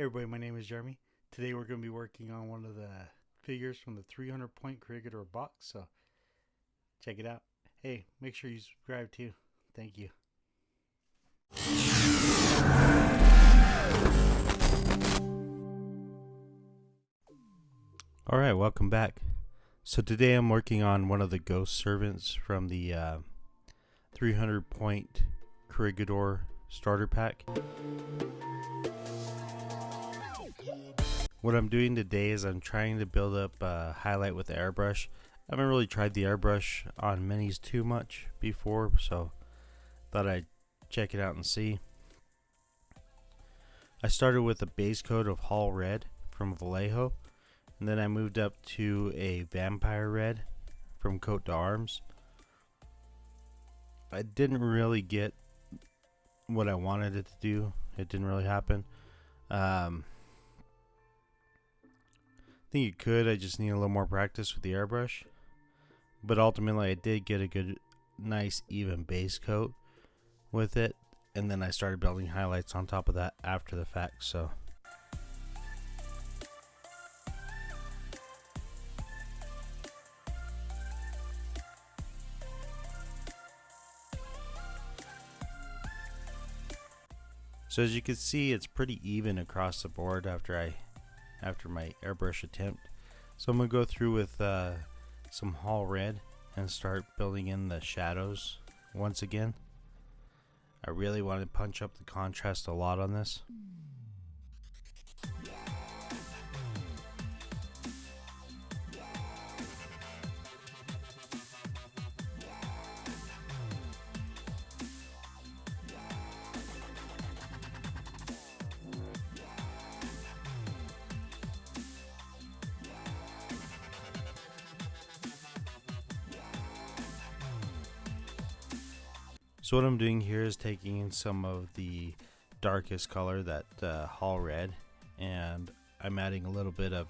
Hey everybody, my name is Jeremy. Today we're going to be working on one of the figures from the 300 point Corregidor box, so check it out. Hey, make sure you subscribe too. Thank you. Alright, welcome back. So today I'm working on one of the ghost servants from the 300 point Corregidor starter pack. What I'm doing today is I'm trying to build up a highlight with the airbrush. I haven't really tried the airbrush on minis too much before, so thought I'd check it out and see. I started with a base coat of Hall Red from Vallejo, and then I moved up to a Vampire Red from Coat d'Arms. I didn't really get what I wanted it to do. It didn't really happen. I think it could. I just need a little more practice with the airbrush. But ultimately I did get a good, nice, even base coat with it. And then I started building highlights on top of that after the fact. So as you can see, it's pretty even across the board after my airbrush attempt. So I'm going to go through with some Hall Red and start building in the shadows once again. I really want to punch up the contrast a lot on this. So what I'm doing here is taking some of the darkest color, that Hall Red, and I'm adding a little bit of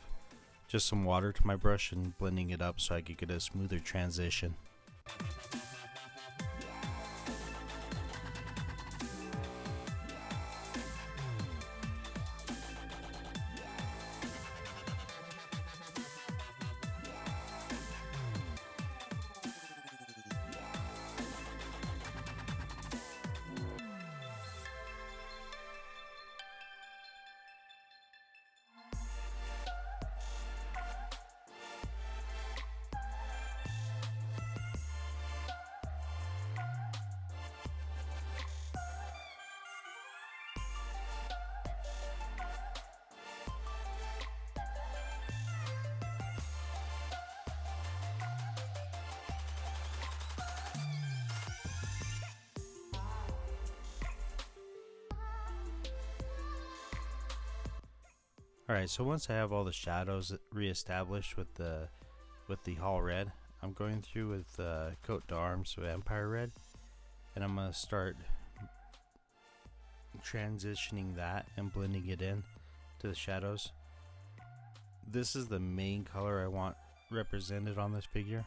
just some water to my brush and blending it up so I could get a smoother transition. Alright, so once I have all the shadows re-established with the Hall Red, I'm going through with Coat d'Arms Vampire Red, and I'm going to start transitioning that and blending it in to the shadows. This is the main color I want represented on this figure.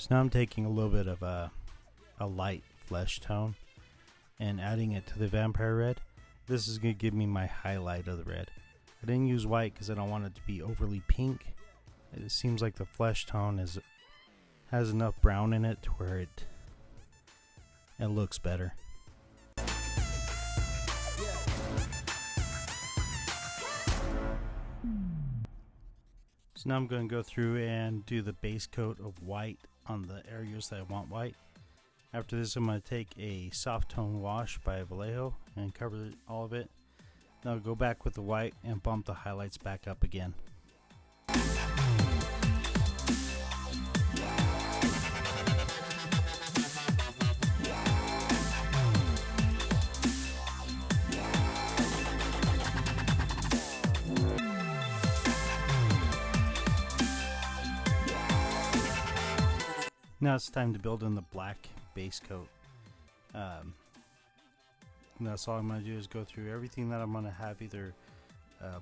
So now I'm taking a little bit of a light flesh tone and adding it to the Vampire Red. This is going to give me my highlight of the red. I didn't use white because I don't want it to be overly pink. It seems like the flesh tone has enough brown in it to where it looks better. So now I'm going to go through and do the base coat of white on the areas that I want white. After this, I'm going to take a soft tone wash by Vallejo and cover all of it. Then I'll go back with the white and bump the highlights back up again. Now it's time to build in the black base coat. That's all I'm going to do is go through everything that I'm going to have either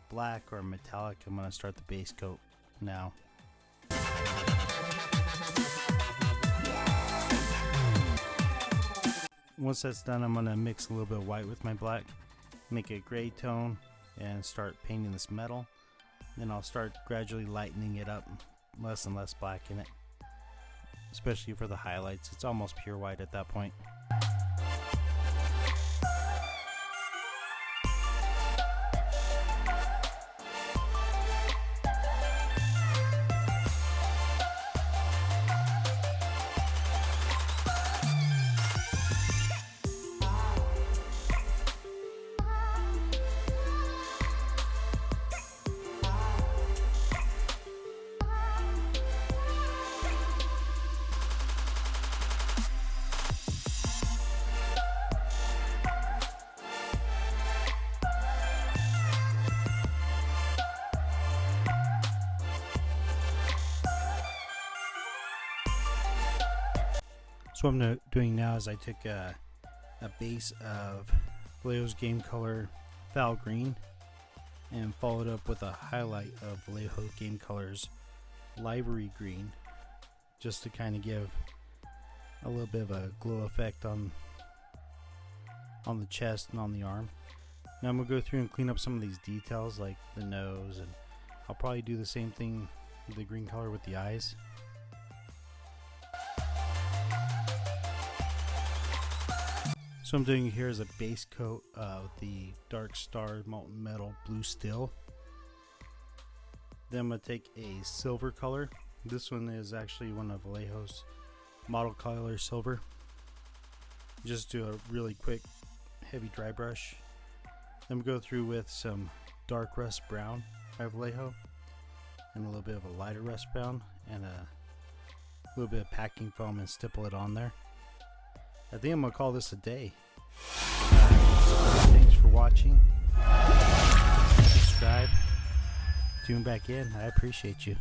black or metallic. I'm going to start the base coat now. Once that's done, I'm going to mix a little bit of white with my black, make a gray tone, and start painting this metal. Then I'll start gradually lightening it up, less and less black in it, especially for the highlights. It's almost pure white at that point. So what I'm doing now is I took a base of Vallejo's Game Color Foul Green and followed up with a highlight of Vallejo Game Color's Livery Green, just to kind of give a little bit of a glow effect on the chest and on the arm. Now I'm going to go through and clean up some of these details like the nose, and I'll probably do the same thing with the green color with the eyes. So I'm doing here is a base coat of the Dark Star Molten Metal Blue Steel. Then I'm going to take a silver color. This one is actually one of Vallejo's model color silver. Just do a really quick heavy dry brush. Then we go through with some dark rust brown by Vallejo and a little bit of a lighter rust brown and a little bit of packing foam and stipple it on there. I think I'm going to call this a day. Thanks for watching. Subscribe. Tune back in. I appreciate you.